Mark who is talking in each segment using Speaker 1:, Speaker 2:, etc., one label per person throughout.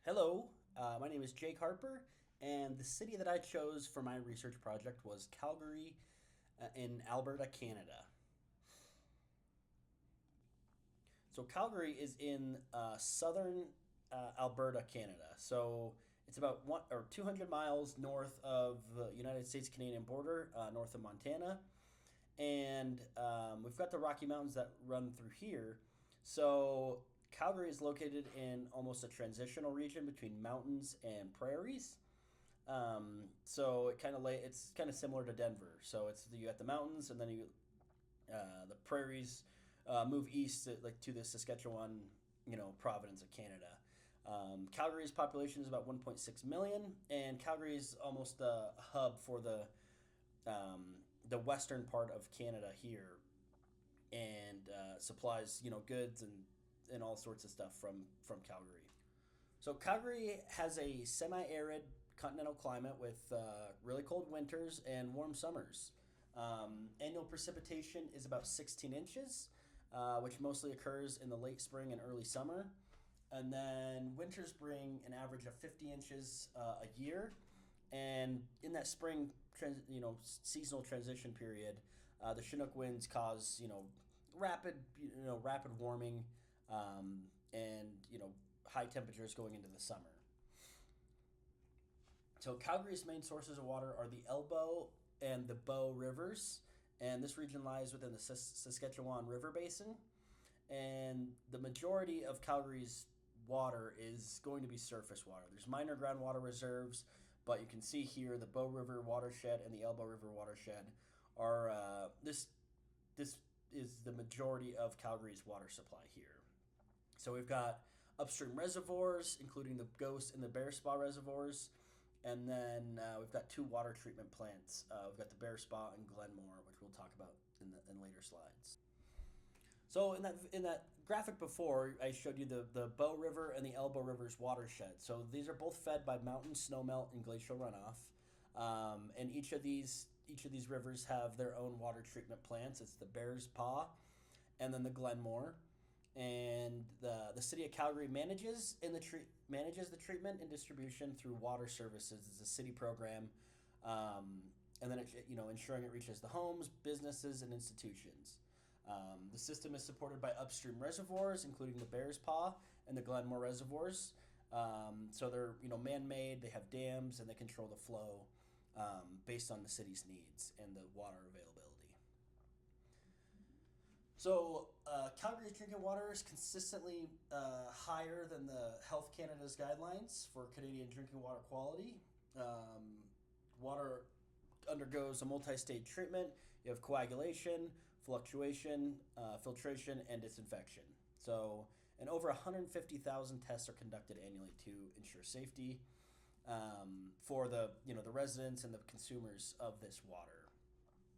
Speaker 1: Hello, my name is Jake Harper, and the city that I chose for my research project was Calgary in Alberta, Canada. So, Calgary is in southern Alberta, Canada. So, it's about 200 miles north of the United States Canadian border, north of Montana. And we've got the Rocky Mountains that run through here. So, Calgary is located in almost a transitional region between mountains and prairies. So it's kind of similar to Denver. So it's you got the mountains, and then the prairies move east to the Saskatchewan, province of Canada. Calgary's population is about 1.6 million, and Calgary is almost a hub for the western part of Canada here, and supplies goods and all sorts of stuff from Calgary. So Calgary has a semi-arid continental climate with really cold winters and warm summers. Annual precipitation is about 16 inches, which mostly occurs in the late spring and early summer. And then winters bring an average of 50 inches a year. And in that spring, seasonal transition period, the Chinook winds cause rapid warming, and high temperatures going into the summer. So Calgary's main sources of water are the Elbow and the Bow rivers, and this region lies within the Saskatchewan River Basin. And the majority of Calgary's water is going to be surface water. There's minor groundwater reserves, but you can see here the Bow River watershed and the Elbow River watershed are this is the majority of Calgary's water supply here. So we've got upstream reservoirs, including the Ghost and the Bear Spa reservoirs, and then we've got two water treatment plants. We've got the Bear Spa and Glenmore, which we'll talk about in later slides. So in that graphic before, I showed you the Bow River and the Elbow River's watershed. So these are both fed by mountain snowmelt and glacial runoff, and each of these rivers have their own water treatment plants. It's the Bear's Paw, and then the Glenmore, and the city of Calgary manages the treatment and distribution through water services. It's a city program, and then ensuring it reaches the homes, businesses, and institutions. The system is supported by upstream reservoirs, including the Bear's Paw and the Glenmore reservoirs. So they're man-made. They have dams, and they control the flow based on the city's needs and the water availability. So Calgary's drinking water is consistently higher than the Health Canada's guidelines for Canadian drinking water quality. Water undergoes a multi-stage treatment. You have coagulation, fluctuation, filtration, and disinfection. So, and over 150,000 tests are conducted annually to ensure safety for the residents and the consumers of this water.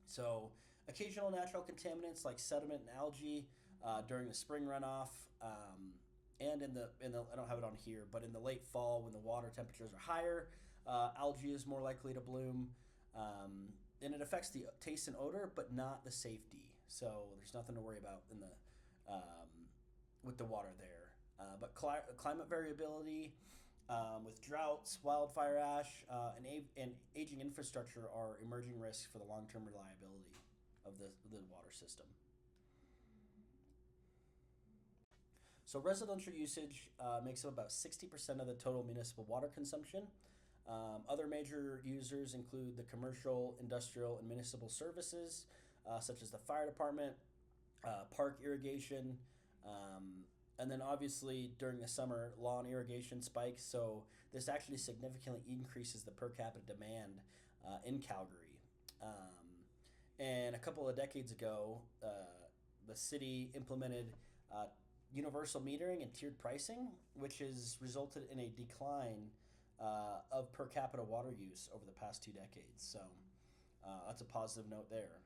Speaker 1: So, occasional natural contaminants like sediment and algae during the spring runoff, and in the I don't have it on here, but in the late fall when the water temperatures are higher, algae is more likely to bloom. And it affects the taste and odor, but not the safety. So there's nothing to worry about with the water there. But climate variability, with droughts, wildfire ash, and aging infrastructure are emerging risks for the long-term reliability of the water system. So residential usage makes up about 60% of the total municipal water consumption. Other major users include the commercial, industrial, and municipal services, such as the fire department, park irrigation, and then obviously during the summer, lawn irrigation spikes. So this actually significantly increases the per capita demand in Calgary. And a couple of decades ago, the city implemented universal metering and tiered pricing, which has resulted in a decline of per capita water use over the past 2 decades. So that's a positive note there.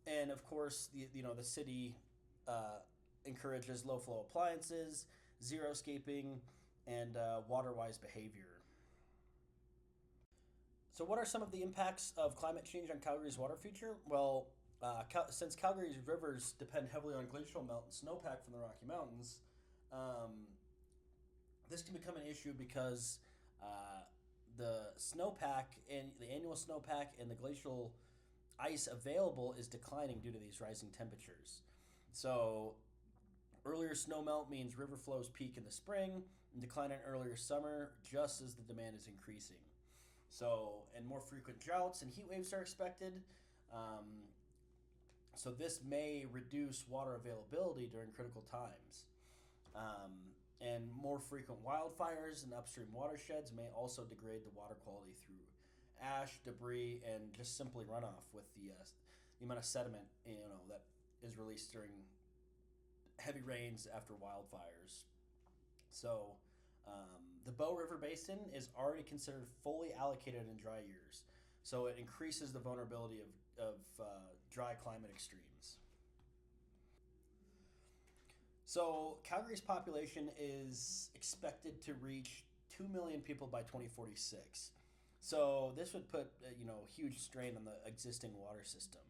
Speaker 1: And of course, the city encourages low flow appliances, xeriscaping, and water-wise behavior. So what are some of the impacts of climate change on Calgary's water future? Well, since Calgary's rivers depend heavily on glacial melt and snowpack from the Rocky Mountains, This can become an issue because uh, the annual snowpack and the glacial ice available is declining due to these rising temperatures. So earlier snowmelt means river flows peak in the spring and decline in earlier summer, just as the demand is increasing. So, and more frequent droughts and heat waves are expected. Um, so this may reduce water availability during critical times. And more frequent wildfires in upstream watersheds may also degrade the water quality through ash, debris, and just simply runoff with the amount of sediment that is released during heavy rains after wildfires. So the Bow River Basin is already considered fully allocated in dry years. So it increases the vulnerability of dry climate extremes. So Calgary's population is expected to reach 2 million people by 2046. So this would put huge strain on the existing water system.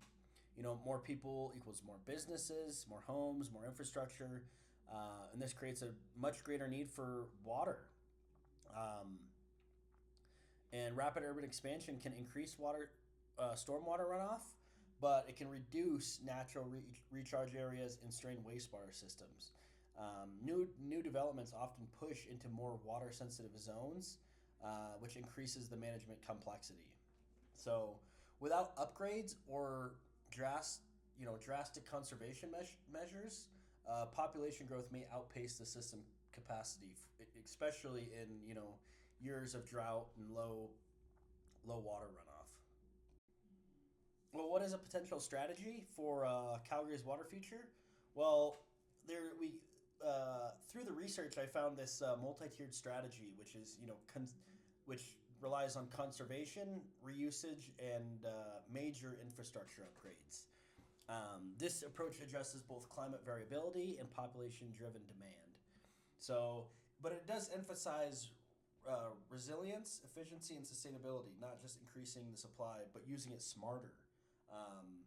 Speaker 1: More people equals more businesses, more homes, more infrastructure, and this creates a much greater need for water. Um, and rapid urban expansion can increase stormwater runoff, but it can reduce natural recharge areas and strain wastewater systems. New developments often push into more water sensitive zones, which increases the management complexity. So, without upgrades or drastic conservation measures, population growth may outpace the system capacity, especially in years of drought and low water runoff. Well, what is a potential strategy for Calgary's water future? Well, there we through the research, I found this multi-tiered strategy, which is which relies on conservation, reusage, and major infrastructure upgrades. This approach addresses both climate variability and population-driven demand. So, but it does emphasize resilience, efficiency, and sustainability, not just increasing the supply, but using it smarter. Um,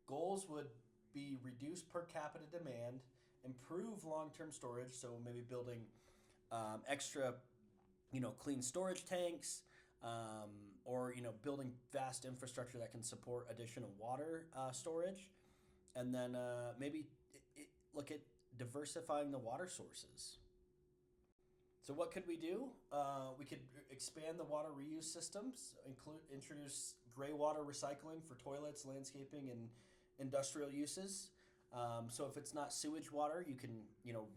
Speaker 1: Goals would be reduce per capita demand, improve long-term storage, so maybe building extra, clean storage tanks, or building vast infrastructure that can support additional water storage, and then maybe look at diversifying the water sources. So what could we do? We could expand the water reuse systems, introduce gray water recycling for toilets, landscaping, and industrial uses. So if it's not sewage water, you can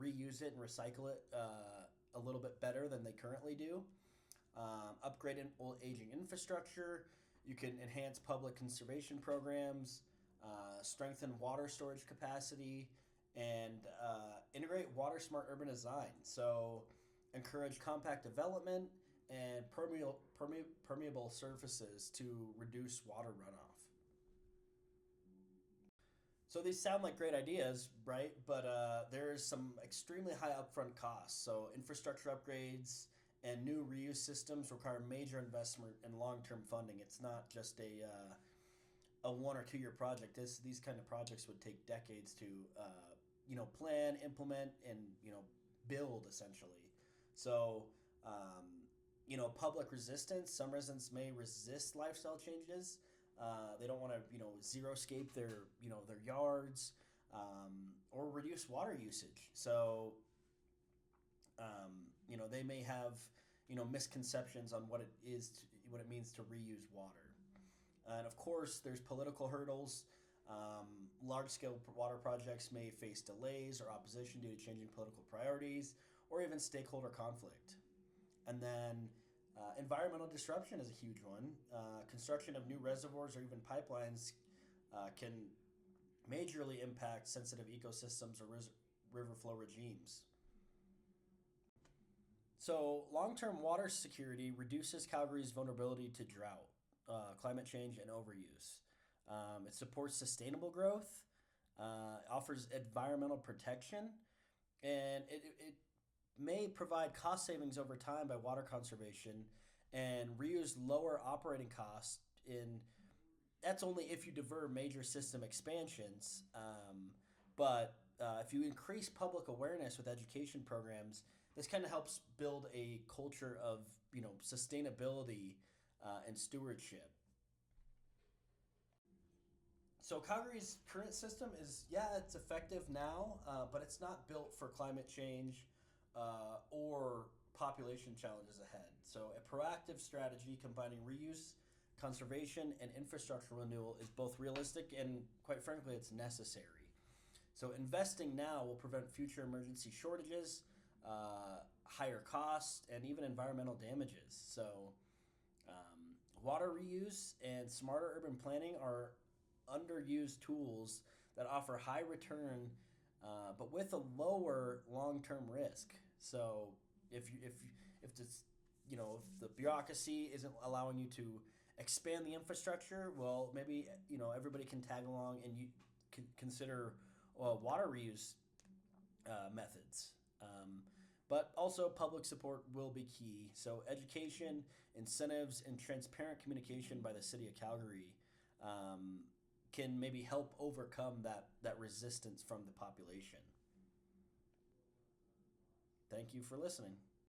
Speaker 1: reuse it and recycle it a little bit better than they currently do. Upgrade old aging infrastructure. You can enhance public conservation programs, strengthen water storage capacity, and integrate water smart urban design. So encourage compact development and permeable surfaces to reduce water runoff. So these sound like great ideas, right? But there's some extremely high upfront costs. So infrastructure upgrades and new reuse systems require major investment and long-term funding. It's not just a 1 or 2 year project. These kind of projects would take decades to plan, implement, and build essentially. So public resistance. Some residents may resist lifestyle changes. They don't want to xeriscape their yards, or reduce water usage. So they may have misconceptions on what it means to reuse water. And of course, there's political hurdles. Large scale water projects may face delays or opposition due to changing political priorities or even stakeholder conflict. And then environmental disruption is a huge one. Construction of new reservoirs or even pipelines can majorly impact sensitive ecosystems or river flow regimes. So, long term water security reduces Calgary's vulnerability to drought, climate change, and overuse. It supports sustainable growth, offers environmental protection, and it may provide cost savings over time by water conservation and reuse lower operating costs in that's only if you defer major system expansions. But if you increase public awareness with education programs, this kind of helps build a culture of sustainability and stewardship. So Calgary's current system is, yeah, it's effective now, but it's not built for climate change or population challenges ahead. So a proactive strategy combining reuse, conservation, and infrastructure renewal is both realistic and, quite frankly, it's necessary. So investing now will prevent future emergency shortages, higher costs, and even environmental damages. So water reuse and smarter urban planning are underused tools that offer high return, but with a lower long term risk. So if this, if the bureaucracy isn't allowing you to expand the infrastructure, well, maybe everybody can tag along and you can consider water reuse methods. But also, public support will be key. So, education, incentives, and transparent communication by the city of Calgary can maybe help overcome that resistance from the population. Thank you for listening.